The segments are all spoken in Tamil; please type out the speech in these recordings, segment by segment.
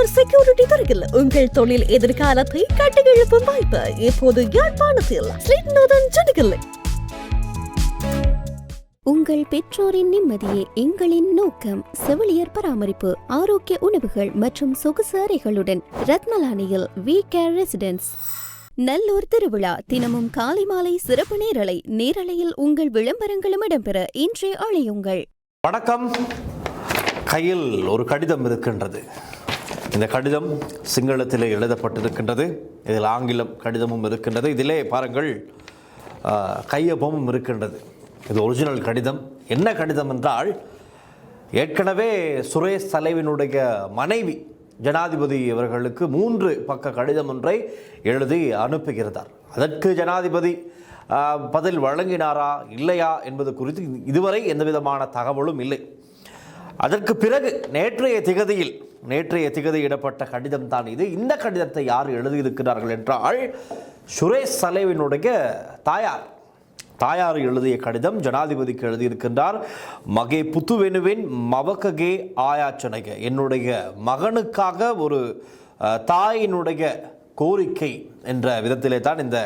சைபர் செக்யூரிட்டி துறையில் உங்கள் தொழில் எதிர்காலத்தை கட்டியெழுப்பும் வாய்ப்பு இப்போது யாழ்ப்பாணத்தில் ஸ்ரீநாதன் ஜனகில்லை. உங்கள் பெற்றோரின் நிம்மதியே எங்களின் நோக்கம். செவிலியர் பராமரிப்பு, ஆரோக்கிய உணவுகள் மற்றும் சொகுசு அறைகளுடன் ரத்மலானியில் வி கேர் ரெசிடென்ஸ். நல்லூர் திருவிழா தினமும் காலை மாலை சிறப்பு நேரலையில் உங்கள் விளம்பரங்களும் இடம்பெற இன்றே அழையுங்கள். வணக்கம். கையில் ஒரு கடிதம் இருக்கின்றது. இந்த கடிதம் சிங்களத்திலே எழுதப்பட்டிருக்கின்றது. இதில் ஆங்கிலம் கடிதமும் இருக்கின்றது. இதிலே பாருங்கள், கையொப்பமும் இருக்கின்றது. இது ஒரிஜினல் கடிதம். என்ன கடிதம் என்றால், ஏற்கனவே சுரேஷ் தலைவனுடைய மனைவி ஜனாதிபதி அவர்களுக்கு 3 பக்க கடிதம் ஒன்றை எழுதி அனுப்புகிறார். அதற்கு ஜனாதிபதி பதில் வழங்கினாரா இல்லையா என்பது குறித்து இதுவரை எந்த விதமான தகவலும் இல்லை. அதற்கு பிறகு நேற்றைய திகதியிடப்பட்ட கடிதம் தான் இது. இந்த கடிதத்தை யார் எழுதியிருக்கிறார்கள் என்றால், சுரேஷ் தலைவனுடைய தாயார் எழுதிய கடிதம் ஜனாதிபதிக்கு எழுதியிருக்கின்றார். மகே புத்துவெனுவின் மவககே ஆயாச்சனைக, என்னுடைய மகனுக்காக ஒரு தாயினுடைய கோரிக்கை என்ற விதத்திலே தான் இந்த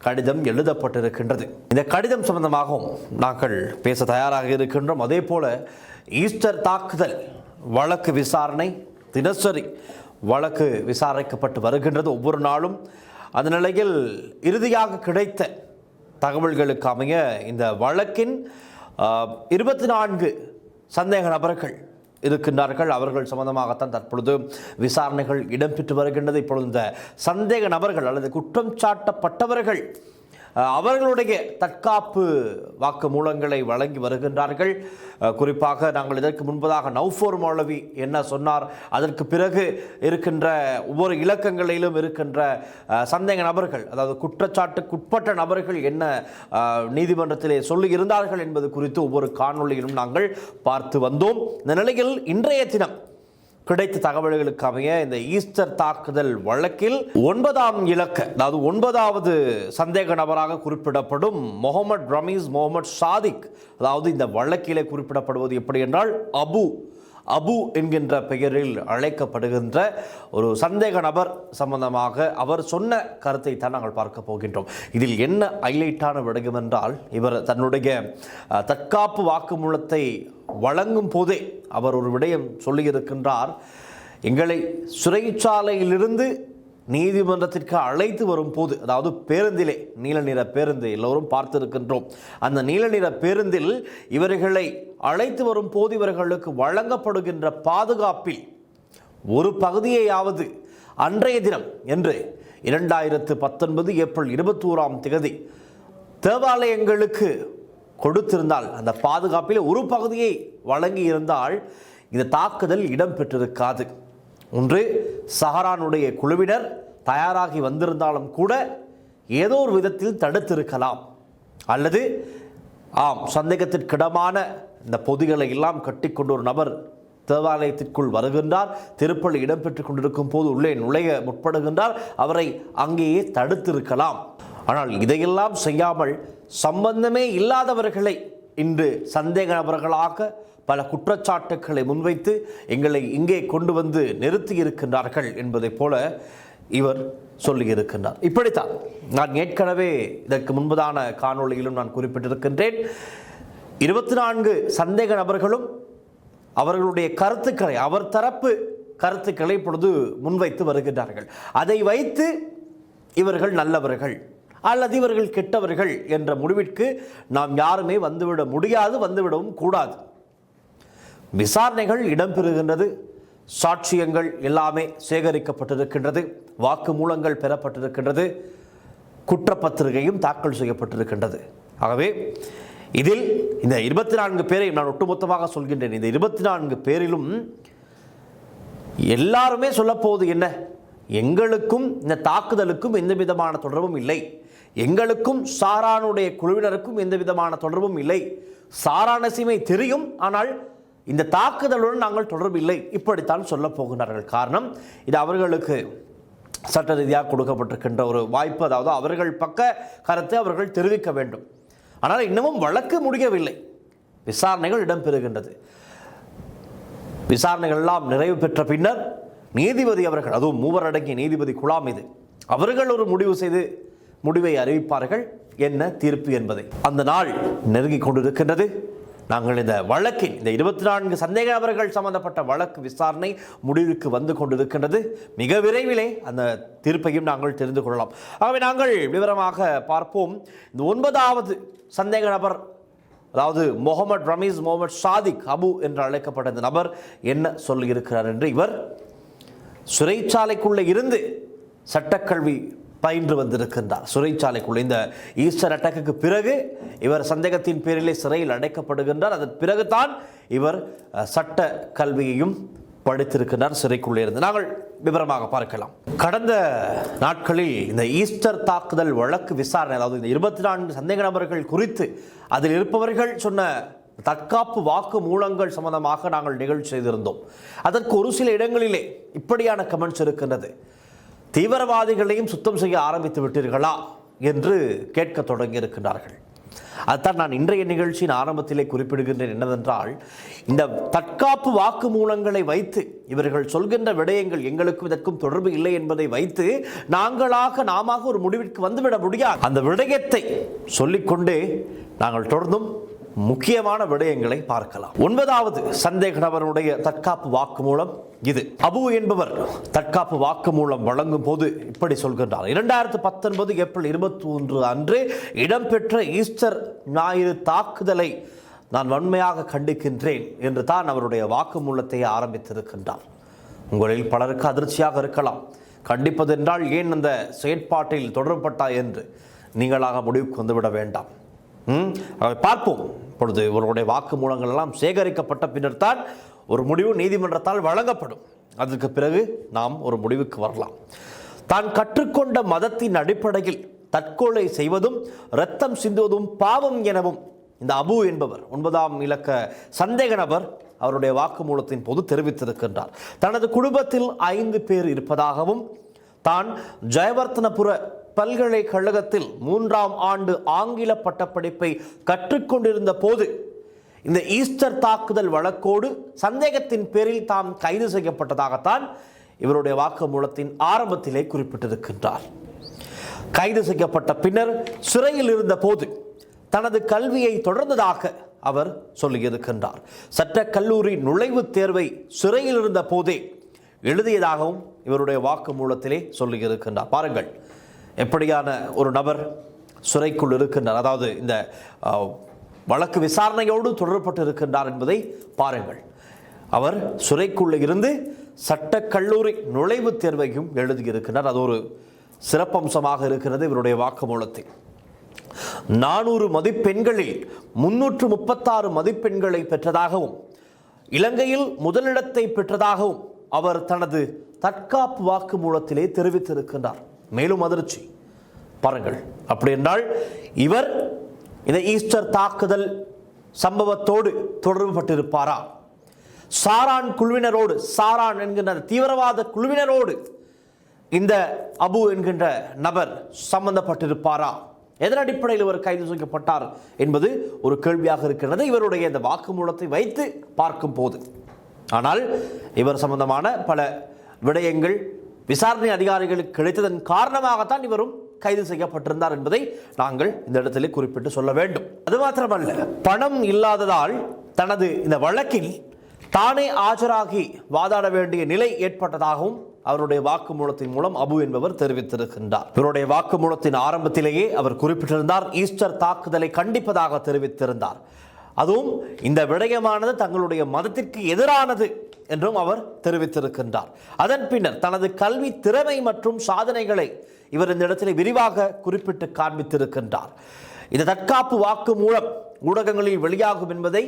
கடிதம் எழுதப்பட்டிருக்கின்றது. இந்த கடிதம் சம்பந்தமாகவும் நாங்கள் பேச தயாராக இருக்கின்றோம். அதே போல ஈஸ்டர் தாக்குதல் வழக்கு விசாரணை தினசரி வழக்கு விசாரிக்கப்பட்டு வருகின்றது ஒவ்வொரு நாளும். அந்த நிலையில் இறுதியாக கிடைத்த தகவல்களுக்கு அமைய இந்த வழக்கின் 24 சந்தேக நபர்கள் இருக்கின்றார்கள். அவர்கள் சம்பந்தமாகத்தான் தற்பொழுது விசாரணைகள் இடம்பெற்று வருகின்றது. இப்பொழுது இந்த சந்தேக நபர்கள் அல்லது குற்றம் சாட்டப்பட்டவர்கள் அவர்களுடைய தற்காப்பு வாக்குமூலங்களை வழங்கி வருகின்றார்கள். குறிப்பாக நாங்கள் இதற்கு முன்பதாக நௌஃபோர் மௌலவி என்ன சொன்னார், அதற்கு பிறகு இருக்கின்ற ஒவ்வொரு இலக்கங்களிலும் இருக்கின்ற சந்தேக நபர்கள், அதாவது குற்றச்சாட்டுக்குட்பட்ட நபர்கள் என்ன நீதிமன்றத்திலே சொல்லி இருந்தார்கள் என்பது குறித்து ஒவ்வொரு காணொளியிலும் நாங்கள் பார்த்து வந்தோம். இந்த நிலையில் இன்றைய தினம் கிடைத்த தகவல்களுக்கு அமைய இந்த ஈஸ்டர் தாக்குதல் வழக்கில் 9ஆம் இலக்க, அதாவது 9வது சந்தேக நபராக குறிப்பிடப்படும் முகமது சாதிக், அதாவது இந்த வழக்கிலே குறிப்பிடப்படுவது எப்படி என்றால் அபு என்கின்ற பெயரில் அழைக்கப்படுகின்ற ஒரு சந்தேக நபர் சம்பந்தமாக அவர் சொன்ன கருத்தை தான் நாங்கள் பார்க்க போகின்றோம். இதில் என்ன ஹைலைட்டான விடயம் என்றால், இவர் தன்னுடைய தற்காப்பு வாக்குமூலத்தை வழங்கும் போதே அவர் ஒரு விடயம் சொல்லியிருக்கின்றார். எங்களை சிறைச்சாலையிலிருந்து நீதிமன்றத்திற்கு அழைத்து வரும் போது, அதாவது பேருந்திலே, நீல நிற பேருந்து எல்லோரும் பார்த்திருக்கின்றோம், அந்த நீல நிற பேருந்தில் இவர்களை அழைத்து வரும் போது இவர்களுக்கு வழங்கப்படுகின்ற பாதுகாப்பில் ஒரு பகுதியையாவது அன்றைய தினம் என்று 2019 ஏப்ரல் 21ஆம் தேதி தேவாலயங்களுக்கு கொடுத்திருந்தால், அந்த பாதுகாப்பில் ஒரு பகுதியை வழங்கி இருந்தால் இந்த தாக்குதல் இடம்பெற்றிருக்காது. ஒன்று, சஹரானுடைய குழுவினர் தயாராகி வந்திருந்தாலும் கூட ஏதோ ஒரு விதத்தில் தடுத்திருக்கலாம், அல்லது சந்தேகத்திற்கிடமான இந்த பொதிகளை எல்லாம் கட்டிக்கொண்டு ஒரு நபர் தேவாலயத்திற்குள் வருகின்றார், திருப்பலி இடம்பெற்றுக் கொண்டிருக்கும் போது உள்ளே நுழைய முற்படுகின்றார், அவரை அங்கேயே தடுத்திருக்கலாம். ஆனால் இதையெல்லாம் செய்யாமல் சம்பந்தமே இல்லாதவர்களை இன்று சந்தேக நபர்களாக பல குற்றச்சாட்டுக்களை முன்வைத்து எங்களை இங்கே கொண்டு வந்து நிறுத்தி இருக்கின்றார்கள் என்பதைப் போல இவர் சொல்லியிருக்கின்றார். இப்படித்தான் நான் ஏற்கனவே இதற்கு முன்பதான காணொளியிலும் நான் குறிப்பிட்டிருக்கின்றேன். 24 சந்தேக நபர்களும் அவர்களுடைய கருத்துக்களை, அவர் தரப்பு கருத்துக்களை இப்பொழுது முன்வைத்து வருகின்றார்கள். அதை வைத்து இவர்கள் நல்லவர்கள் அல்லது இவர்கள் கெட்டவர்கள் என்ற முடிவிற்கு நாம் யாருமே வந்துவிட முடியாது, வந்துவிடவும் கூடாது. விசாரணைகள் இடம்பெறுகின்றது, சாட்சியங்கள் எல்லாமே சேகரிக்கப்பட்டிருக்கின்றது, வாக்குமூலங்கள் பெறப்பட்டிருக்கின்றது, குற்றப்பத்திரிகையும் தாக்கல் செய்யப்பட்டிருக்கின்றது. ஆகவே இதில் இந்த 24 பேரையும் நான் ஒட்டுமொத்தமாக சொல்கின்றேன். இந்த 24 பேரிலும் எல்லாருமே சொல்லப்போவது என்ன, எங்களுக்கும் இந்த தாக்குதலுக்கும் எந்த விதமான தொடர்பும் இல்லை, எங்களுக்கும் சாரானுடைய குழுவினருக்கும் எந்த விதமான தொடர்பும் இல்லை, சாரானசிமை தெரியும், ஆனால் இந்த தாக்குதலுடன் நாங்கள் தொடர்பு இல்லை, இப்படித்தான் சொல்ல போகிறார்கள். காரணம், இது அவர்களுக்கு சட்ட ரீதியாக கொடுக்கப்பட்டிருக்கின்ற ஒரு வாய்ப்பு. அதாவது அவர்கள் பக்க கருத்தை அவர்கள் தெரிவிக்க வேண்டும். ஆனால் இன்னமும் வழக்கு முடியவில்லை, விசாரணைகள் இடம்பெறுகின்றது. விசாரணைகள் எல்லாம் நிறைவு பெற்ற பின்னர் நீதிபதி அவர்கள், அதுவும் மூவர் அடங்கிய நீதிபதி குழாம் இது, அவர்கள் ஒரு முடிவை அறிவிப்பார்கள் என்ன தீர்ப்பு என்பதை. அந்த நாள் நெருங்கிக் கொண்டிருக்கின்றது. நாங்கள் இந்த வழக்கின் இந்த 24 சந்தேக நபர்கள் சம்பந்தப்பட்ட வழக்கு விசாரணை முடிவுக்கு வந்து கொண்டிருக்கின்றது. மிக விரைவிலே அந்த தீர்ப்பையும் நாங்கள் தெரிந்து கொள்ளலாம். ஆகவே நாங்கள் விவரமாக பார்ப்போம். இந்த 9வது சந்தேக நபர், அதாவது முகமது ரமீஸ் முகமது சாதிக் அபு என்று அழைக்கப்பட்ட இந்த நபர் என்ன சொல்லியிருக்கிறார் என்று, இவர் சிறைச்சாலைக்குள்ளே இருந்து சட்டக்கல்வி பயின்று வந்திருக்கின்றார். சிறைச்சாலைக்குள்ள இந்த ஈஸ்டர் அட்டாக்கு பிறகு இவர் சந்தேகத்தின் பேரிலே சிறையில் அடைக்கப்படுகின்றார். அதன் பிறகுதான் இவர் சட்ட கல்வியையும் படித்திருக்கிறார் சிறைக்குள்ளே இருந்து. நாங்கள் விவரமாக பார்க்கலாம். கடந்த நாட்களில் இந்த ஈஸ்டர் தாக்குதல் வழக்கு விசாரணை, அதாவது இந்த 24 சந்தேக நபர்கள் குறித்து அதில் இருப்பவர்கள் சொன்ன தற்காப்பு வாக்கு மூலங்கள் சம்பந்தமாக நாங்கள் நிகழ்ச்சி செய்திருந்தோம். அதற்கு ஒரு சில இடங்களிலே இப்படியான கமெண்ட்ஸ் இருக்கின்றது. தீவிரவாதிகளையும் சுத்தம் செய்ய ஆரம்பித்து விட்டீர்களா என்று கேட்க தொடங்கி இருக்கின்றார்கள். அதுதான் நான் இன்றைய நிகழ்ச்சியின் ஆரம்பத்திலே குறிப்பிடுகின்றேன். என்னவென்றால், இந்த தற்காப்பு வாக்கு மூலங்களை வைத்து இவர்கள் சொல்கின்ற விடயங்கள் எங்களுக்கும் இதற்கும் தொடர்பு இல்லை என்பதை வைத்து நாம ஒரு முடிவிற்கு வந்துவிட முடியாது. அந்த விடயத்தை சொல்லிக்கொண்டே நாங்கள் தொடர்ந்தும் முக்கியமான விடயங்களை பார்க்கலாம். 9வது சந்தேக நபருடைய தற்காப்பு வாக்குமூலம் இது. அபு என்பவர் தற்காப்பு வாக்குமூலம் வழங்கும் போது இப்படி சொல்கின்றார். 2019 ஏப்ரல் 21 அன்று இடம்பெற்ற ஈஸ்டர் ஞாயிறு தாக்குதலை நான் வன்மையாக கண்டிக்கின்றேன் என்று தான் அவருடைய வாக்குமூலத்தை ஆரம்பித்திருக்கின்றார். உங்களில் பலருக்கு அதிர்ச்சியாக இருக்கலாம். கண்டிப்பது என்றால் ஏன் அந்த செயற்பாட்டில் தொடரப்பட்டா என்று நீங்களாக முடிவுக்கு வந்துவிட வேண்டாம். பார்ப்போம். இப்பொழுது இவருடைய வாக்கு மூலங்கள் எல்லாம் சேகரிக்கப்பட்ட பின்னர் தான் ஒரு முடிவு நீதிமன்றத்தால் வழங்கப்படும். அதற்கு பிறகு நாம் ஒரு முடிவுக்கு வரலாம். தான் கற்றுக்கொண்ட மதத்தின் அடிப்படையில் தற்கொலை செய்வதும் இரத்தம் சிந்துவதும் பாவம் எனவும் இந்த அபு என்பவர் 9ஆம் இலக்க சந்தேக நபர் அவருடைய வாக்குமூலத்தின் போது தெரிவித்திருக்கின்றார். தனது குடும்பத்தில் 5 பேர் இருப்பதாகவும், தான் ஜெயவர்த்தனபுர பல்கலைக்கழகத்தில் 3ஆம் ஆண்டு ஆங்கில பட்டப்படிப்பை கற்றுக்கொண்டிருந்த போது இந்த ஈஸ்டர் தாக்குதல் வழக்கோடு சந்தேகத்தின் பேரில் தாம் கைது செய்யப்பட்டதாகத்தான் இவருடைய வாக்குமூலத்தின் ஆரம்பத்திலே குறிப்பிட்டிருக்கின்றார். கைது செய்யப்பட்ட பின்னர் சிறையில் இருந்த போது தனது கல்வியை தொடர்ந்ததாக அவர் சொல்லியிருக்கின்றார். சட்ட கல்லூரி நுழைவுத் தேர்வை சிறையில் இருந்த போதே எழுதியதாகவும் இவருடைய வாக்குமூலத்திலே சொல்லியிருக்கின்றார். பாருங்கள், எப்படியான ஒரு நபர் சிறைக்குள் இருக்கின்றார், அதாவது இந்த வழக்கு விசாரணையோடு தொடரப்பட்டு இருக்கின்றார் என்பதை பாருங்கள். அவர் சிறைக்குள்ள இருந்து சட்ட கல்லூரி நுழைவுத் தேர்வையும் எழுதியிருக்கிறார். அது ஒரு சிறப்பம்சமாக இருக்கிறது இவருடைய வாக்குமூலத்தில். 400 மதிப்பெண்களில் 336 மதிப்பெண்களை பெற்றதாகவும், இலங்கையில் முதலிடத்தை பெற்றதாகவும் அவர் தனது தற்காப்பு வாக்குமூலத்திலே தெரிவித்திருக்கின்றார். மேலும் அதிர்ச்சி பாருங்கள். அப்படி என்றால் இவர் இந்த ஈஸ்டர் தாக்குதல் சம்பவத்தோடு தொடர்பு பட்டிருப்பாரா? சாரான் குழுவினரோடு, சாரான் என்கின்ற தீவிரவாத குழுவினரோடு இந்த அபு என்கின்ற நபர் சம்பந்தப்பட்டிருப்பாரா? எதன் அடிப்படையில் இவர் கைது செய்யப்பட்டார் என்பது ஒரு கேள்வியாக இருக்கிறது இவருடைய இந்த வாக்குமூலத்தை வைத்து பார்க்கும் போது. ஆனால் இவர் சம்பந்தமான பல விடயங்கள் விசாரணை அதிகாரிகளுக்கு கிடைத்ததன் காரணமாகத்தான் இவரும் கைது செய்யப்பட்டிருந்தார் என்பதை நாங்கள் இந்த இடத்திலே குறிப்பிட்டு சொல்ல வேண்டும். அது மாத்திரமல்ல, பணம் இல்லாததால் தனது இந்த வழக்கில் தானே ஆஜராகி வாதாட வேண்டிய நிலை ஏற்பட்டதாகவும் அவருடைய வாக்குமூலத்தின் மூலம் அபு என்பவர் தெரிவித்திருக்கின்றார். இவருடைய வாக்குமூலத்தின் ஆரம்பத்திலேயே அவர் குறிப்பிட்டிருந்தார், ஈஸ்டர் தாக்குதலை கண்டிப்பதாக தெரிவித்திருந்தார். அதுவும் இந்த விடயமானது தங்களுடைய மதத்திற்கு எதிரானது என்றும் அவர் தெரிவித்திருக்கின்றார். அதன் பின்னர் தனது கல்வி திறமை மற்றும் சாதனைகளை இவர் இந்த இடத்தில் விரிவாக குறிப்பிட்டு காண்பித்திருக்கின்றார். இந்த தற்காப்பு வாக்கு மூலம் ஊடகங்களில் வெளியாகும் என்பதை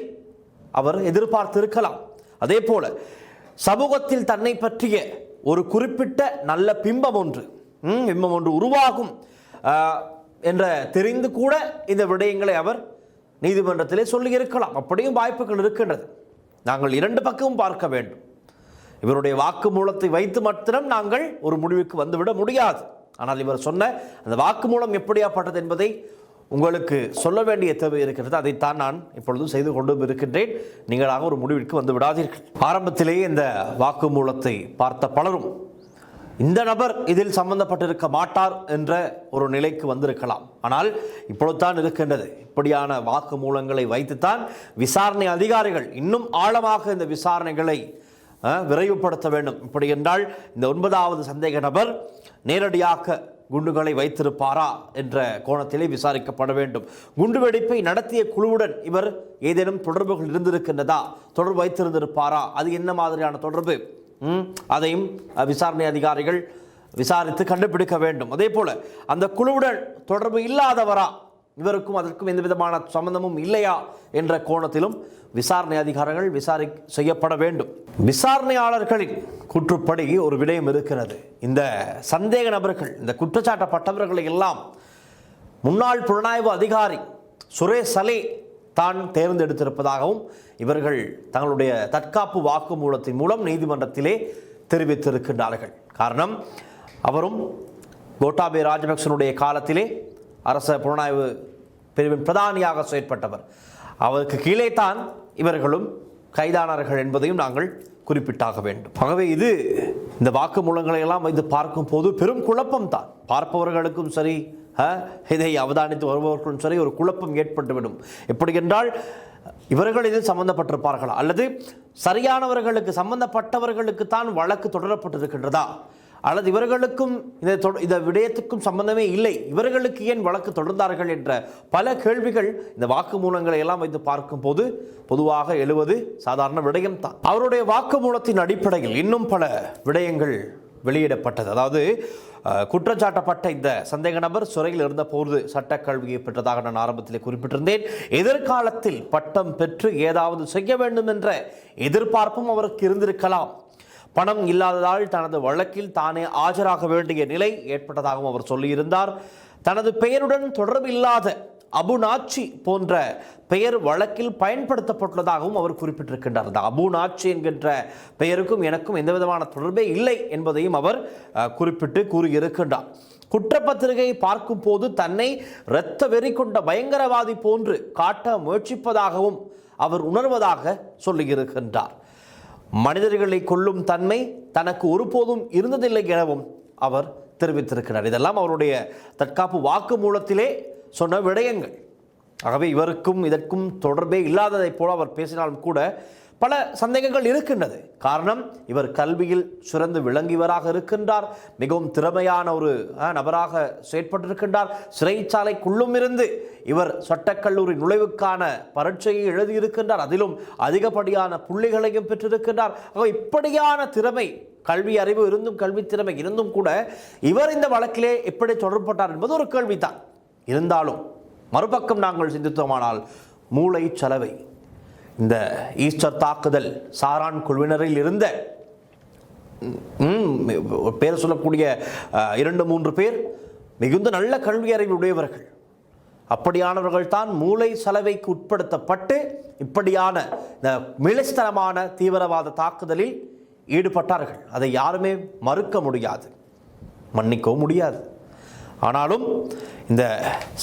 அவர் எதிர்பார்த்திருக்கலாம். அதே போல சமூகத்தில் தன்னை பற்றிய ஒரு குறிப்பிட்ட நல்ல பிம்பம் ஒன்று உருவாகும் என்ற தெரிந்து கூட இந்த விடயங்களை அவர் நீதிமன்றத்திலே சொல்லி இருக்கலாம். அப்படியும் வாய்ப்புகள் இருக்கின்றது. நாங்கள் 2 பக்கமும் பார்க்க வேண்டும். இவருடைய வாக்குமூலத்தை வைத்து மாத்திரம் நாங்கள் ஒரு முடிவுக்கு வந்துவிட முடியாது. ஆனால் இவர் சொன்ன அந்த வாக்குமூலம் எப்படியாப்பட்டது என்பதை உங்களுக்கு சொல்ல வேண்டிய தேவை இருக்கிறது. அதைத்தான் நான் இப்பொழுது செய்து கொண்டு இருக்கின்றேன். நீங்களாக ஒரு முடிவிற்கு வந்து விடாதீர்கள். ஆரம்பத்திலேயே இந்த வாக்குமூலத்தை பார்த்த பலரும் இந்த நபர் இதில் சம்பந்தப்பட்டிருக்க மாட்டார் என்ற ஒரு நிலைக்கு வந்திருக்கலாம். ஆனால் இப்பொழுதுதான் இருக்கின்றது. இப்படியான வாக்குமூலங்களை வைத்துத்தான் விசாரணை அதிகாரிகள் இன்னும் ஆழமாக இந்த விசாரணைகளை விரைவுபடுத்த வேண்டும். இப்படி என்றால் இந்த 9வது சந்தேக நபர் நேரடியாக குண்டுகளை வைத்திருப்பாரா என்ற கோணத்திலே விசாரிக்கப்பட வேண்டும். குண்டுவெடிப்பை நடத்திய குழுவுடன் இவர் ஏதேனும் தொடர்புகள் இருந்திருக்கின்றதா, தொடர்பு வைத்திருந்திருப்பாரா, அது என்ன மாதிரியான தொடர்பு, அதையும் விசாரணை அதிகாரிகள் விசாரித்து கண்டுபிடிக்க வேண்டும். அதே போல அந்த குழுவுடன் தொடர்பு இல்லாதவரா, இவருக்கும் அதற்கும் எந்த விதமான சம்பந்தமும் இல்லையா என்ற கோணத்திலும் விசாரணை அதிகாரிகள் செய்யப்பட வேண்டும். விசாரணையாளர்களின் கூற்றுப்படி ஒரு விடயம் இருக்கிறது. இந்த சந்தேக நபர்கள், இந்த குற்றச்சாட்டப்பட்டவர்களை எல்லாம் முன்னாள் புலனாய்வு அதிகாரி சுரேஷ் சலே தான் தேர்ந்தெடுத்திருப்பதாகவும் இவர்கள் தங்களுடைய தற்காப்பு வாக்குமூலத்தின் மூலம் நீதிமன்றத்திலே தெரிவித்திருக்கின்றார்கள். காரணம், அவரும் கோட்டாபய ராஜபக்சனுடைய காலத்திலே அரச புலனாய்வு பிரிவின் பிரதானியாக செயற்பட்டவர். அவருக்கு கீழே தான் இவர்களும் கைதானார்கள் என்பதையும் நாங்கள் குறிப்பிட்டாக வேண்டும். ஆகவே இந்த வாக்குமூலங்களை எல்லாம் வைத்து பார்க்கும் போது பெரும் குழப்பம் தான். பார்ப்பவர்களுக்கும் சரி, இதை அவதானித்து வருபவர்களும் சரி, ஒரு குழப்பம் ஏற்பட்டுவிடும். எப்படி என்றால், இவர்கள் இதில் சம்பந்தப்பட்டிருப்பார்களா, அல்லது சரியானவர்களுக்கு சம்பந்தப்பட்டவர்களுக்கு தான் வழக்கு தொடரப்பட்டிருக்கின்றதா, அல்லது இவர்களுக்கும் இந்த விடயத்துக்கும் சம்பந்தமே இல்லை, இவர்களுக்கு ஏன் வழக்கு தொடர்ந்தார்கள் என்ற பல கேள்விகள் இந்த வாக்குமூலங்களை எல்லாம் வைத்து பார்க்கும் போது பொதுவாக எழுவது சாதாரண விடயம் தான். அவருடைய வாக்குமூலத்தின் அடிப்படையில் இன்னும் பல விடயங்கள் வெளியிடப்பட்டது. அதாவது குற்றச்சாட்டப்பட்ட இந்த சந்தேக நபர் சிறையில் இருந்த போது சட்டக்கல்வியை பெற்றதாக நான் ஆரம்பத்தில் குறிப்பிட்டிருந்தேன். எதிர்காலத்தில் பட்டம் பெற்று ஏதாவது செய்ய வேண்டும் என்ற எதிர்பார்ப்பும் அவருக்கு இருந்திருக்கலாம். பணம் இல்லாததால் தனது வழக்கில் தானே ஆஜராக வேண்டிய நிலை ஏற்பட்டதாகவும் அவர் சொல்லியிருந்தார். தனது பெயருடன் தொடர்பில்லாத அபுநாச்சி போன்ற பெயர் வழக்கில் பயன்படுத்தப்பட்டுள்ளதாகவும் அவர் குறிப்பிட்டிருக்கின்றார். இந்த அபுநாச்சி என்கின்ற பெயருக்கும் எனக்கும் எந்த விதமான தொடர்பே இல்லை என்பதையும் அவர் குறிப்பிட்டு கூறியிருக்கின்றார். குற்றப்பத்திரிகையை பார்க்கும் போது தன்னை இரத்த வெறி கொண்ட பயங்கரவாதி போன்று காட்ட முயற்சிப்பதாகவும் அவர் உணர்வதாக சொல்லியிருக்கின்றார். மனிதர்களை கொல்லும் தன்மை தனக்கு ஒருபோதும் இருந்ததில்லை எனவும் அவர் தெரிவித்திருக்கிறார். இதெல்லாம் அவருடைய தற்காப்பு வாக்குமூலத்திலே சொன்ன விடயங்கள். ஆகவே இவருக்கும் இதற்கும் தொடர்பே இல்லாததைப் போல அவர் பேசினாலும் கூட பல சந்தேகங்கள் இருக்கின்றது. காரணம், இவர் கல்வியில் சிறந்து விளங்கியவராக இருக்கின்றார், மிகவும் திறமையான ஒரு நபராக செயற்பட்டிருக்கின்றார். சிறைச்சாலைக்குள்ளும் இருந்து இவர் சட்டக்கல்லூரி நுழைவுக்கான பரீட்சையை எழுதியிருக்கின்றார், அதிலும் அதிகப்படியான புள்ளிகளையும் பெற்றிருக்கின்றார். இப்படியான திறமை, கல்வி அறிவு இருந்தும் கல்வி திறமை இருந்தும் கூட இவர் இந்த வழக்கிலே எப்படி தொடர்பட்டார் என்பது ஒரு கேள்விதான். இருந்தாலும் மறுபக்கம் நாங்கள் சிந்தித்தோமானால் மூளை சலவை, இந்த ஈஸ்டர் தாக்குதல் சாரான் குழுவினரில் இருந்த பேர் சொல்லக்கூடிய 2-3 பேர் மிகுந்த நல்ல கல்வி அறிவுடையவர்கள். அப்படியானவர்கள் தான் மூளை சலவைக்கு உட்படுத்தப்பட்டு இப்படியான இந்த மிளிஸ்தனமான தீவிரவாத தாக்குதலில் ஈடுபட்டார்கள். அதை யாருமே மறுக்க முடியாது, மன்னிக்கவும் முடியாது. ஆனாலும் இந்த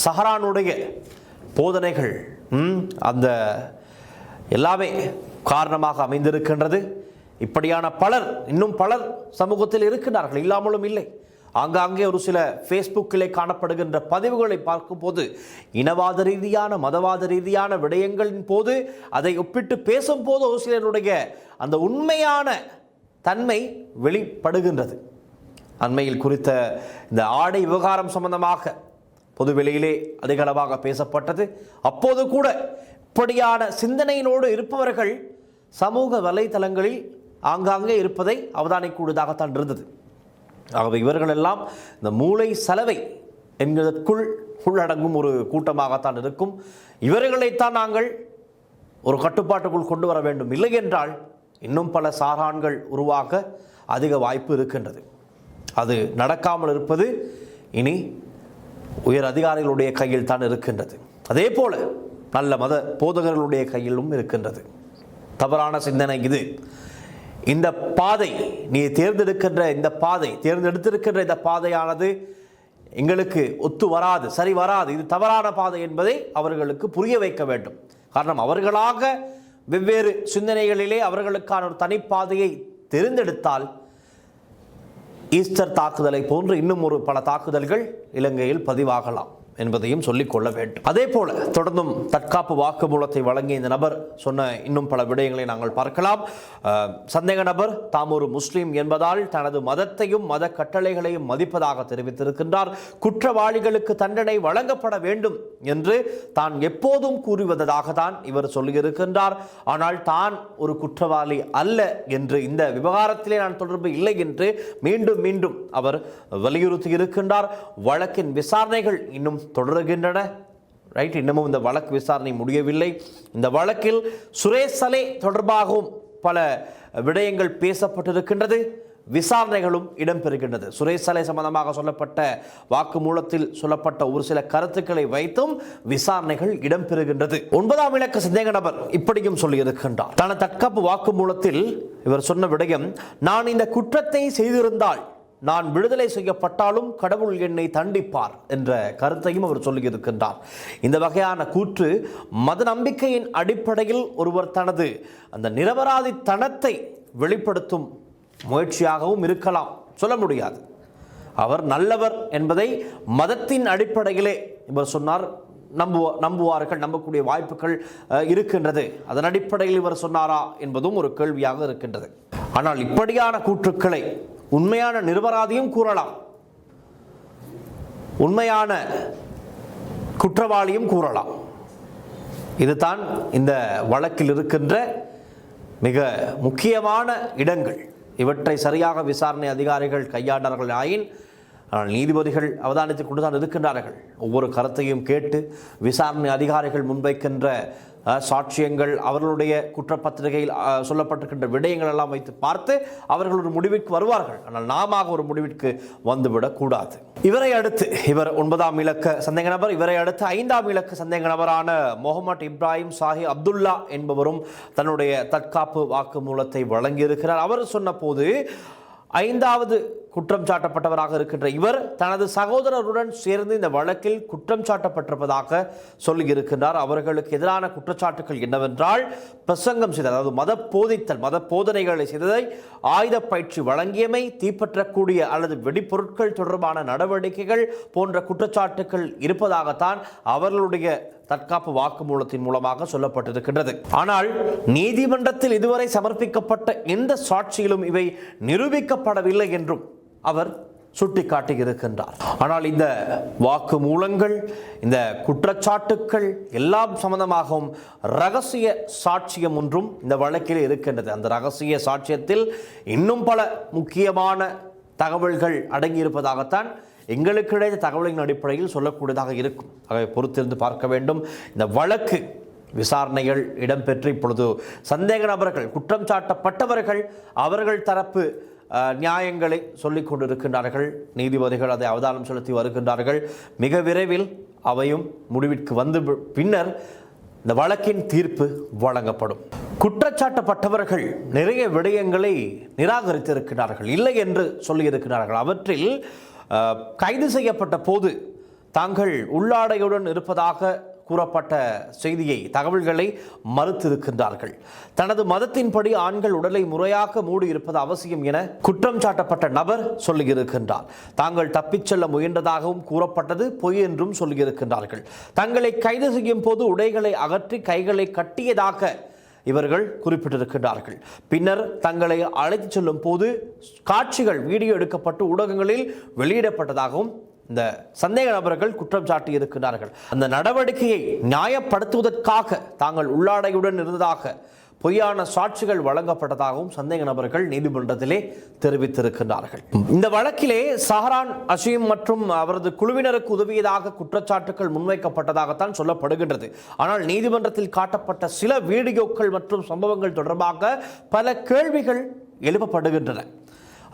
சஹரானுடைய போதனைகள் அந்த எல்லாமே காரணமாக அமைந்திருக்கின்றது. இப்படியான இன்னும் பலர் சமூகத்தில் இருக்கின்றார்கள், இல்லாமலும் இல்லை. ஆங்காங்கே ஒரு சில ஃபேஸ்புக்கிலே காணப்படுகின்ற பதிவுகளை பார்க்கும் போது இனவாத ரீதியான மதவாத ரீதியான விடயங்களின் போது அதை ஒப்பிட்டு பேசும் போது ஒரு சிலருடைய அந்த உண்மையான தன்மை வெளிப்படுகின்றது. அண்மையில் குறித்த இந்த ஆடை விவகாரம் சம்பந்தமாக பொதுவெளியிலே அதிகளவாக பேசப்பட்டது. அப்போது கூட இப்படியான சிந்தனையினோடு இருப்பவர்கள் சமூக வலைதளங்களில் ஆங்காங்கே இருப்பதை அவதானிக்கூடியதாகத்தான் இருந்தது. ஆகவே இவர்களெல்லாம் இந்த மூளை சலவை என்கிறதற்குள் உள்ளடங்கும் ஒரு கூட்டமாகத்தான் இருக்கும். இவர்களைத்தான் நாங்கள் ஒரு கட்டுப்பாட்டுக்குள் கொண்டு வர வேண்டும். இல்லை என்றால் இன்னும் பல சாரான்கள் உருவாக அதிக வாய்ப்பு இருக்கின்றது. அது நடக்காமல் இருப்பது இனி உயர் அதிகாரிகளுடைய கையில் தான் இருக்கின்றது. அதே போல நல்ல மத போதகர்களுடைய கையிலும் இருக்கின்றது. தவறான சிந்தனை இது. இந்த பாதை, நீ தேர்ந்தெடுத்திருக்கின்ற இந்த பாதையானது எங்களுக்கு ஒத்து வராது, சரி வராது, இது தவறான பாதை என்பதை அவர்களுக்கு புரிய வைக்க வேண்டும். காரணம், அவர்களாக வெவ்வேறு சிந்தனைகளிலே அவர்களுக்கான ஒரு தனிப்பாதையை தெரிந்தெடுத்தால் ஈஸ்டர் தாக்குதலை போன்று இன்னும் ஒரு பல தாக்குதல்கள் இலங்கையில் பதிவாகலாம் என்பதையும் சொல்லிக்கொள்ள வேண்டும். அதே போல தொடர்ந்தும் தற்காப்பு வாக்குமூலத்தை வழங்கிய இந்த நபர் சொன்ன இன்னும் பல விடயங்களை நாங்கள் பார்க்கலாம். சந்தேக நபர் தாம் ஒரு முஸ்லீம் என்பதால் தனது மதத்தையும் மத கட்டளைகளையும் மதிப்பதாக தெரிவித்திருக்கின்றார். குற்றவாளிகளுக்கு தண்டனை வழங்கப்பட வேண்டும் என்று தான் எப்போதும் கூறுவதாக தான் இவர் சொல்லியிருக்கின்றார். ஆனால் தான் ஒரு குற்றவாளி அல்ல என்று, இந்த விவகாரத்திலே நான் தொடர்பு இல்லை என்று மீண்டும் மீண்டும் அவர் வலியுறுத்தி இருக்கின்றார். வழக்கின் விசாரணைகள் இன்னும் தொடர்கின்றன. ரைட், இன்னமும் இந்த வழக்கு விசாரணை முடியவில்லை. இந்த வழக்கில் சுரேஷ் சலே தொடர்பாகவும் பல விடயங்கள் பேசப்பட்டிருக்கின்றது, விசாரணைகளும் இடம்பெறுகின்றது. சுரேஷ் சலே சம்பந்தமாக சொல்லப்பட்ட வாக்குமூலத்தில் சொல்லப்பட்ட ஒரு சில கருத்துக்களை வைத்தும் விசாரணைகள் இடம்பெறுகின்றது. 9ஆம் இலக்க சந்தேக நபர் இப்படியும் சொல்லியிருக்கின்றார். தனது தற்காப்பு வாக்குமூலத்தில் இவர் சொன்ன விடயம், நான் இந்த குற்றத்தை செய்திருந்தால் நான் விடுதலை செய்யப்பட்டாலும் கடவுள் என்னை தண்டிப்பார் என்ற கருத்தையும் அவர் சொல்லியிருக்கின்றார். இந்த வகையான கூற்று மத நம்பிக்கையின் அடிப்படையில் ஒருவர் தனது அந்த நிரபராதித்தனத்தை வெளிப்படுத்தும் முயற்சியாகவும் இருக்கலாம், சொல்ல முடியாது. அவர் நல்லவர் என்பதை மதத்தின் அடிப்படையிலே இவர் சொன்னார், நம்புவார்கள், நம்பக்கூடிய வாய்ப்புகள் இருக்கின்றது. அதன் அடிப்படையில் இவர் சொன்னாரா என்பதும் ஒரு கேள்வியாக இருக்கின்றது. ஆனால் இப்படியான கூற்றுக்களை உண்மையான நிரபராதியும் கூறலாம், உண்மையான குற்றவாளியும் கூறலாம். இதுதான் இந்த வழக்கில் இருக்கின்ற மிக முக்கியமான இடங்கள். இவற்றை சரியாக விசாரணை அதிகாரிகள் கையாண்டார்கள் ஆயின் நீதிபதிகள் அவதானித்துக் கொண்டுதான் இருக்கின்றார்கள். ஒவ்வொரு கருத்தையும் கேட்டு விசாரணை அதிகாரிகள் முன்வைக்கின்ற சாட்சியங்கள், அவர்களுடைய குற்றப்பத்திரிகையில் சொல்லப்பட்டிருக்கின்ற விடயங்கள் எல்லாம் வைத்து பார்த்து அவர்கள் ஒரு முடிவிற்கு வருவார்கள். ஆனால் நாம ஒரு முடிவிற்கு வந்துவிடக் கூடாது. இவரை அடுத்து, இவர் 9ஆம் இலக்க சந்தேக நபர், இவரை அடுத்து 5ஆம் இலக்க சந்தேக நபரான முகமது இப்ராஹிம் சாஹி அப்துல்லா என்பவரும் தன்னுடைய தற்காப்பு வாக்குமூலத்தை வழங்கியிருக்கிறார். அவர் சொன்ன போது 5வது குற்றம் சாட்டப்பட்டவராக இருக்கின்ற இவர் தனது சகோதரருடன் சேர்ந்து இந்த வழக்கில் குற்றம் சாட்டப்பட்டிருப்பதாக சொல்லியிருக்கின்றார். அவர்களுக்கு எதிரான குற்றச்சாட்டுகள் என்னவென்றால், பிரசங்கம் செய்தது, அதாவது மத போதித்தல், மத போதனைகளை செய்ததை, ஆயுத பயிற்சி வழங்கியமை, தீப்பற்றக்கூடிய அல்லது வெடிப்பொருட்கள் தொடர்பான நடவடிக்கைகள் போன்ற குற்றச்சாட்டுகள் இருப்பதாகத்தான் அவர்களுடைய தற்காப்பு வாக்குமூலத்தின் மூலமாக சொல்லப்பட்டிருக்கின்றது. ஆனால் நீதிமன்றத்தில் இதுவரை சமர்ப்பிக்கப்பட்ட எந்த சாட்சியிலும் இவை நிரூபிக்கப்படவில்லை என்றும் அவர் சுட்டிக்காட்டியிருக்கின்றார். ஆனால் இந்த வாக்குமூலங்கள், இந்த குற்றச்சாட்டுக்கள் எல்லாம் சம்பந்தமாகவும் ரகசிய சாட்சியம் ஒன்றும் இந்த வழக்கில் இருக்கின்றது. அந்த ரகசிய சாட்சியத்தில் இன்னும் பல முக்கியமான தகவல்கள் அடங்கியிருப்பதாகத்தான் எங்களுக்கு கிடைத்த தகவலின் அடிப்படையில் சொல்லக்கூடியதாக இருக்கும். ஆகவே பொறுத்திருந்து பார்க்க வேண்டும். இந்த வழக்கு விசாரணைகள் இடம்பெற்று இப்பொழுது சந்தேக நபர்கள், குற்றம் சாட்டப்பட்டவர்கள், அவர்கள் தரப்பு நியாயங்களை சொல்லிக் கொண்டிருக்கின்றார்கள். நீதிபதிகள் அதை அவதானம் செலுத்தி வருகின்றார்கள். மிக விரைவில் அவையும் முடிவிற்கு வந்து பின்னர் இந்த வழக்கின் தீர்ப்பு வழங்கப்படும். குற்றச்சாட்டப்பட்டவர்கள் நிறைய விடயங்களை நிராகரித்திருக்கிறார்கள், இல்லை என்று சொல்லியிருக்கிறார்கள். அவற்றில் கைது செய்யப்பட்ட போது தாங்கள் உள்ளாடையுடன் இருப்பதாக கூறப்பட்ட செய்தியை, தகவல்களை மறுத்திருக்கின்றார்கள். தனது மதத்தின்படி ஆண்கள் உடலை முறையாக மூடி இருப்பது அவசியம் என குற்றம் சாட்டப்பட்ட நபர் சொல்லியிருக்கின்றார். தாங்கள் தப்பிச் செல்ல முயன்றதாகவும் கூறப்பட்டது பொய் என்றும் சொல்லியிருக்கின்றார்கள். தங்களை கைது செய்யும் போது உடைகளை அகற்றி கைகளை கட்டியதாக இவர்கள் குறிப்பிட்டிருக்கிறார்கள். பின்னர் தங்களை அழைத்துச் செல்லும் போது காட்சிகள் வீடியோ எடுக்கப்பட்டு ஊடகங்களில் வெளியிடப்பட்டதாகவும் இந்த சந்தேக நபர்கள் குற்றம் சாட்டி இருக்கிறார்கள். அந்த நடவடிக்கையை நியாயப்படுத்துவதற்காக தாங்கள் உள்ளாடையுடன் இருந்ததாக பொய்யான சாட்சிகள் வழங்கப்பட்டதாகவும் சந்தேக நபர்கள் நீதிமன்றத்திலே தெரிவித்திருக்கிறார்கள். இந்த வழக்கிலே சஹரான் அஷீம் மற்றும் அவரது குழுவினருக்கு உதவியதாக குற்றச்சாட்டுகள் முன்வைக்கப்பட்டதாகத்தான் சொல்லப்படுகின்றது. ஆனால் நீதிமன்றத்தில் காட்டப்பட்ட சில வீடியோக்கள் மற்றும் சம்பவங்கள் தொடர்பாக பல கேள்விகள் எழுப்பப்படுகின்றன.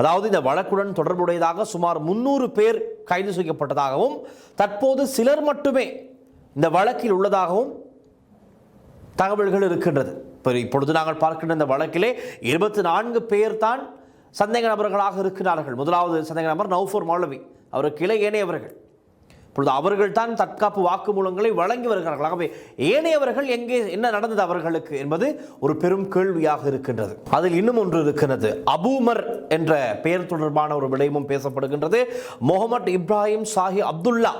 அதாவது இந்த வழக்குடன் தொடர்புடையதாக சுமார் 300 பேர் கைது செய்யப்பட்டதாகவும் தற்போது சிலர் மட்டுமே இந்த வழக்கில் உள்ளதாகவும் தகவல்கள் இருக்கின்றது. இப்பொழுது நாங்கள் பார்க்கின்ற இந்த வழக்கிலே 24 பேர் தான் சந்தேக நபர்களாக இருக்கிறார்கள். முதலாவது சந்தேக நபர் நௌஃபர் மௌலவி, அவருக்கு கிளை ஏனையவர்கள் இப்பொழுது அவர்கள் தான் தற்காப்பு வாக்குமூலங்களை வழங்கி வருகிறார்கள். ஆகவே ஏனையவர்கள் எங்கே என்ன நடந்தது அவர்களுக்கு என்பது ஒரு பெரும் கேள்வியாக இருக்கின்றது. அதில் இன்னும் ஒன்று இருக்கிறது. அபூமர் என்ற பெயர் தொடர்பான ஒரு விடயமும் பேசப்படுகின்றது. முகமது இப்ராஹிம் ஷாஹி அப்துல்லா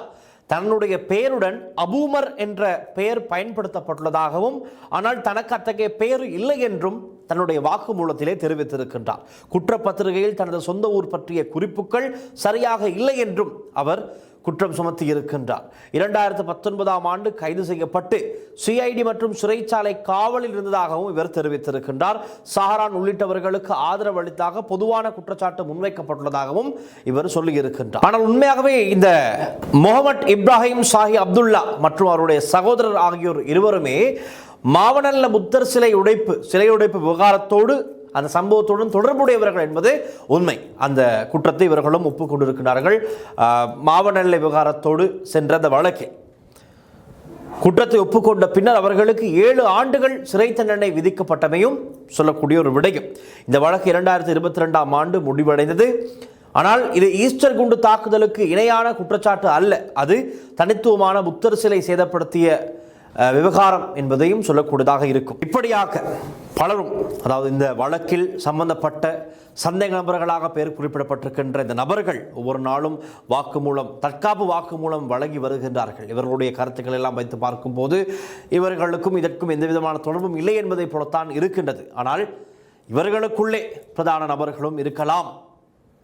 தன்னுடைய பெயருடன் அபூமர் என்ற பெயர் பயன்படுத்தப்பட்டுள்ளதாகவும், ஆனால் தனக்கு அத்தகைய பெயர் இல்லை என்றும் தன்னுடைய வாக்குமூலத்திலே தெரிவித்திருக்கின்றார். குற்றப்பத்திரிகையில் தனது சொந்த ஊர் பற்றிய குறிப்புகள் சரியாக இல்லை என்றும் அவர் குற்றம் சுமத்தி இருக்கின்றார். 2019ஆம் ஆண்டு கைது செய்யப்பட்டு சிஐடி மற்றும் சிறைச்சாலை காவலில் இருந்ததாகவும் இவர் தெரிவித்திருக்கின்றார். சஹரான் உள்ளிட்டவர்களுக்கு ஆதரவு அளித்தாக பொதுவான குற்றச்சாட்டு முன்வைக்கப்பட்டுள்ளதாகவும் இவர் சொல்லியிருக்கின்றார். ஆனால் உண்மையாகவே இந்த முகமது இப்ராஹிம் ஷாஹி அப்துல்லா மற்றும் அவருடைய சகோதரர் ஆகியோர் இருவருமே மாவனல்ல புத்தர் சிலை உடைப்பு விவகாரத்தோடு அந்த சம்பவத்துடன் தொடர்புடையவர்கள் என்பது உண்மை. அந்த குற்றத்தை இவர்களும் ஒப்புக்கொண்டிருக்கிறார்கள். மாவனல்ல விவகாரத்தோடு சென்ற அந்த வழக்கில் குற்றத்தை ஒப்புக்கொண்ட பின்னர் அவர்களுக்கு 7 ஆண்டுகள் சிறை தண்டனை விதிக்கப்பட்டமையும் சொல்லக்கூடிய ஒரு விடயம். இந்த வழக்கு 2022ஆம் ஆண்டு முடிவடைந்தது. ஆனால் இது ஈஸ்டர் குண்டு தாக்குதலுக்கு இணையான குற்றச்சாட்டு அல்ல. அது தனித்துவமான புத்தர் சிலை சேதப்படுத்திய விவகாரம் என்பதையும் சொல்லக்கூடியதாக இருக்கும். இப்படியாக பலரும், அதாவது இந்த வழக்கில் சம்பந்தப்பட்ட சந்தேக நபர்களாக பெயர் குறிப்பிடப்பட்டிருக்கின்ற இந்த நபர்கள் ஒவ்வொரு நாளும் தற்காப்பு வாக்குமூலம் வழங்கி வருகின்றார்கள். இவர்களுடைய கருத்துக்கள் எல்லாம் வைத்து பார்க்கும்போது இவர்களுக்கும் இதற்கும் எந்த விதமான தொடர்பும் இல்லை என்பதை போலத்தான் இருக்கின்றது. ஆனால் இவர்களுக்குள்ளே பிரதான நபர்களும் இருக்கலாம்,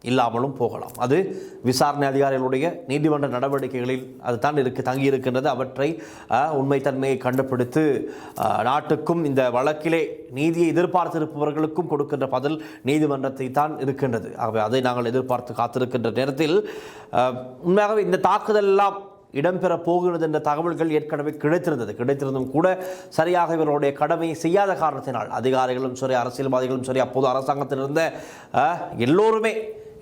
இல்லாமலும் போகலாம். அது விசாரணை அதிகாரிகளுடைய நீதிமன்ற நடவடிக்கைகளில் அது தான் தங்கி இருக்கின்றது. அவற்றை உண்மைத்தன்மையை கண்டுபிடித்து நாட்டுக்கும் இந்த வழக்கிலே நீதியை எதிர்பார்த்திருப்பவர்களுக்கும் கொடுக்கின்ற பதில் நீதிமன்றத்தை தான் இருக்கின்றது. ஆகவே அதை நாங்கள் எதிர்பார்த்து காத்திருக்கின்ற நேரத்தில் உண்மையாகவே இந்த தாக்குதல் எல்லாம் இடம்பெற போகிறது என்ற தகவல்கள் ஏற்கனவே கிடைத்திருந்தும் கூட சரியாக இவர்களுடைய கடமையை செய்யாத காரணத்தினால் அதிகாரிகளும் சரி, அரசியல்வாதிகளும் சரி, அப்போது அரசாங்கத்தில் இருந்த எல்லோருமே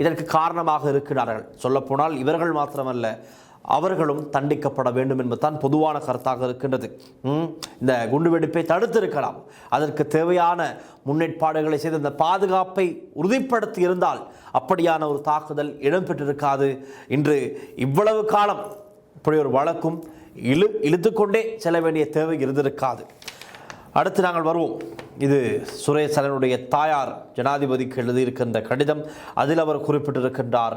இதற்கு காரணமாக இருக்கிறார்கள். சொல்லப்போனால் இவர்கள் மாத்திரமல்ல, அவர்களும் தண்டிக்கப்பட வேண்டும் என்பதுதான் பொதுவான கருத்தாக இருக்கின்றது. இந்த குண்டுவெடிப்பை தடுத்திருக்கலாம், அதற்கு தேவையான முன்னேற்பாடுகளை செய்து அந்த பாதுகாப்பை உறுதிப்படுத்தி இருந்தால் அப்படியான ஒரு தாக்குதல் இடம்பெற்றிருக்காது. இன்று இவ்வளவு காலம் இப்படி ஒரு வழக்கும் இழுத்துக்கொண்டே செல்ல வேண்டிய தேவை இருந்திருக்காது. அடுத்து நாங்கள் வருவோம். இது சுரேஷ் சலனுடைய தாயார் ஜனாதிபதிக்கு எழுதியிருக்கின்ற கடிதம். அதில் அவர் குறிப்பிட்டிருக்கின்றார்,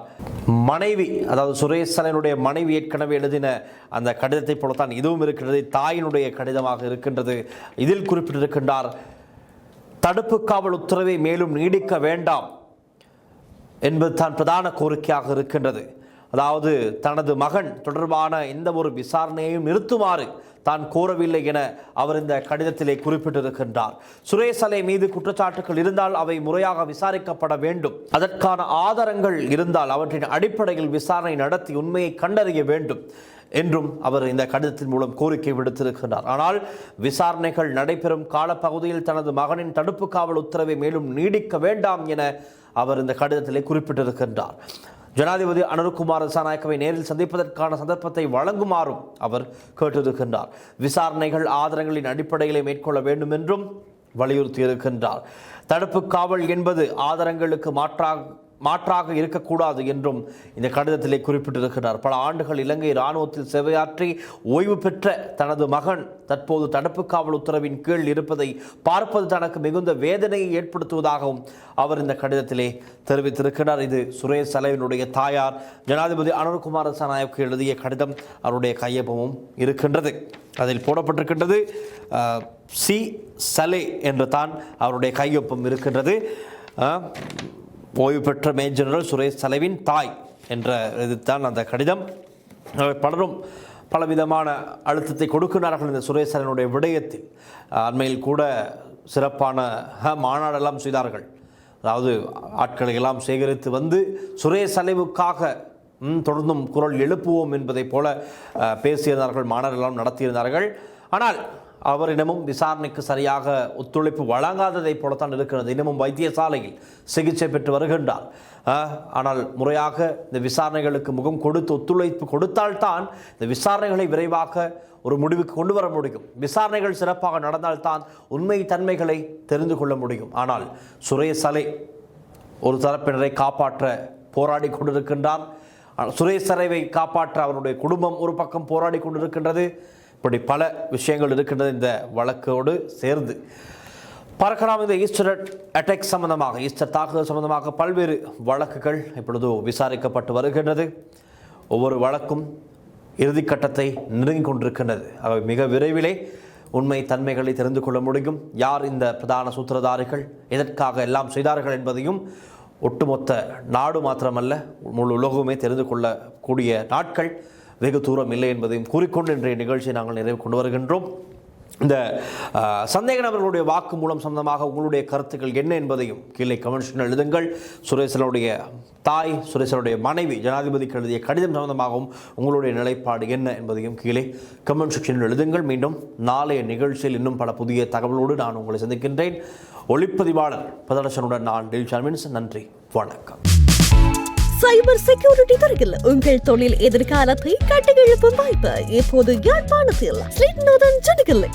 மனைவி, அதாவது சுரேஷ் சலனுடைய மனைவி ஏற்கனவே எழுதின அந்த கடிதத்தை போலத்தான் இதுவும் இருக்கிறது. தாயினுடைய கடிதமாக இருக்கின்றது. இதில் குறிப்பிட்டிருக்கின்றார், தடுப்பு காவல் உத்தரவை மேலும் நீடிக்க வேண்டாம் என்பது தான் பிரதான கோரிக்கையாக இருக்கின்றது. அதாவது தனது மகன் தொடர்பான எந்த ஒரு விசாரணையையும் நிறுத்துமாறு தான் கோரவில்லை என அவர் இந்த கடிதத்திலே குறிப்பிட்டிருக்கின்றார். சுரேஷ் சலை மீது குற்றச்சாட்டுகள் இருந்தால் அவை முறையாக விசாரிக்கப்பட வேண்டும். அதற்கான ஆதாரங்கள் இருந்தால் அவற்றின் அடிப்படையில் விசாரணை நடத்தி உண்மையை கண்டறிய வேண்டும் என்றும் அவர் இந்த கடிதத்தின் மூலம் கோரிக்கை விடுத்திருக்கிறார். ஆனால் விசாரணைகள் நடைபெறும் காலப்பகுதியில் தனது மகனின் தடுப்பு காவல் உத்தரவை மேலும் நீடிக்க வேண்டாம் என அவர் இந்த கடிதத்திலே குறிப்பிட்டிருக்கின்றார். ஜனாதிபதி அனுரகுமார திசாநாயக்கவை நேரில் சந்திப்பதற்கான சந்தர்ப்பத்தை வழங்குமாறும் அவர் கேட்டிருக்கின்றார். விசாரணைகள் ஆதாரங்களின் அடிப்படையிலே மேற்கொள்ள வேண்டும் என்றும் வலியுறுத்தியிருக்கின்றார். தடுப்பு காவல் என்பது ஆதாரங்களுக்கு மாற்றாக இருக்கக்கூடாது என்றும் இந்த கடிதத்திலே குறிப்பிட்டிருக்கிறார். பல ஆண்டுகள் இலங்கை இராணுவத்தில் சேவையாற்றி ஓய்வு பெற்ற தனது மகன் தற்போது தடுப்பு காவல் உத்தரவின் கீழ் இருப்பதை பார்ப்பது தனக்கு மிகுந்த வேதனையை ஏற்படுத்துவதாகவும் அவர் இந்த கடிதத்திலே தெரிவித்திருக்கிறார். இது சுரேஷ் சலைவினுடைய தாயார் ஜனாதிபதி அனுரகுமார திசாநாயக்கு எழுதிய கடிதம். அவருடைய கையொப்பமும் இருக்கின்றது. அதில் போடப்பட்டிருக்கின்றது சி சலே என்று தான் அவருடைய கையொப்பம் இருக்கின்றது. ஓய்வு பெற்ற மேஜர் ஜெனரல் சுரேஷ் சலைவின் தாய் என்ற இதுதான் அந்த கடிதம். பலரும் பலவிதமான அழுத்தத்தை கொடுக்கிறார்கள் இந்த சுரேஷ் சலைவனுடைய விடயத்தில். அண்மையில் கூட சிறப்பான மாநாடெல்லாம் செய்தார்கள். அதாவது ஆட்களை எல்லாம் சேகரித்து வந்து சுரேஷ் சலைவுக்காக தொடர்ந்தும் குரல் எழுப்புவோம் என்பதை போல பேசியிருந்தார்கள், மாநாடெல்லாம் நடத்தியிருந்தார்கள். ஆனால் அவர் இன்னமும் விசாரணைக்கு சரியாக ஒத்துழைப்பு வழங்காததை போலத்தான் இருக்கிறது. இன்னமும் வைத்தியசாலையில் சிகிச்சை பெற்று வருகின்றார். ஆனால் முறையாக இந்த விசாரணைகளுக்கு முகம் கொடுத்து ஒத்துழைப்பு கொடுத்தால்தான் இந்த விசாரணைகளை விரைவாக ஒரு முடிவுக்கு கொண்டு வர முடியும். விசாரணைகள் சிறப்பாக நடந்தால்தான் உண்மை தன்மைகளை தெரிந்து கொள்ள முடியும். ஆனால் சுரேஷ் சலை ஒரு தரப்பினரை காப்பாற்ற போராடி கொண்டிருக்கின்றார். சுரேஷ் சரைவை காப்பாற்ற அவருடைய குடும்பம் ஒரு பக்கம் போராடி கொண்டிருக்கின்றது. இப்படி பல விஷயங்கள் இருக்கின்றது இந்த வழக்கோடு சேர்ந்து. பார்க்கலாம், இந்த ஈஸ்டர் அட்டாக் சம்பந்தமாக, ஈஸ்டர் தாக்குதல் சம்பந்தமாக பல்வேறு வழக்குகள் இப்பொழுது விசாரிக்கப்பட்டு வருகின்றது. ஒவ்வொரு வழக்கும் இறுதிக்கட்டத்தை நெருங்கிக் கொண்டிருக்கின்றது. அவை மிக விரைவிலே உண்மை தன்மைகளை தெரிந்து கொள்ள முடியும். யார் இந்த பிரதான சூத்திரதாரிகள், எதற்காக எல்லாம் செய்தார்கள் என்பதையும் ஒட்டுமொத்த நாடு மாத்திரமல்ல முழு உலகமே தெரிந்து கொள்ளக்கூடிய நாட்கள் வெகு தூரம் இல்லை என்பதையும் கூறிக்கொண்டு இன்றைய நிகழ்ச்சியை நாங்கள் நிறைவு கொண்டு வருகின்றோம். இந்த சந்தேக நபர்களுடைய வாக்கு மூலம் சம்பந்தமாக உங்களுடைய கருத்துக்கள் என்ன என்பதையும் கீழே கமெண்ட்ஸில் எழுதுங்கள். சுரேசனுடைய தாய், சுரேசனுடைய மனைவி ஜனாதிபதிக்கு எழுதிய கடிதம் சம்பந்தமாகவும் உங்களுடைய நிலைப்பாடு என்ன என்பதையும் கீழே கமெண்ட் செக்ஷனில் எழுதுங்கள். மீண்டும் நாளைய நிகழ்ச்சியில் இன்னும் பல புதிய தகவலோடு நான் உங்களை சந்திக்கின்றேன். ஒளிப்பதிவாளர் பதர்ஷனுடன் நான் டில்ஷான். நன்றி, வணக்கம். சைபர் செக்யூரிட்டி துறையில் உங்கள் தொழில் எதிர்காலத்தை கட்டியெழுப்பும் வாய்ப்பு இப்போது யாழ்ப்பாணத்தில் ஸ்ரீநாதன் ஜனகில்லை.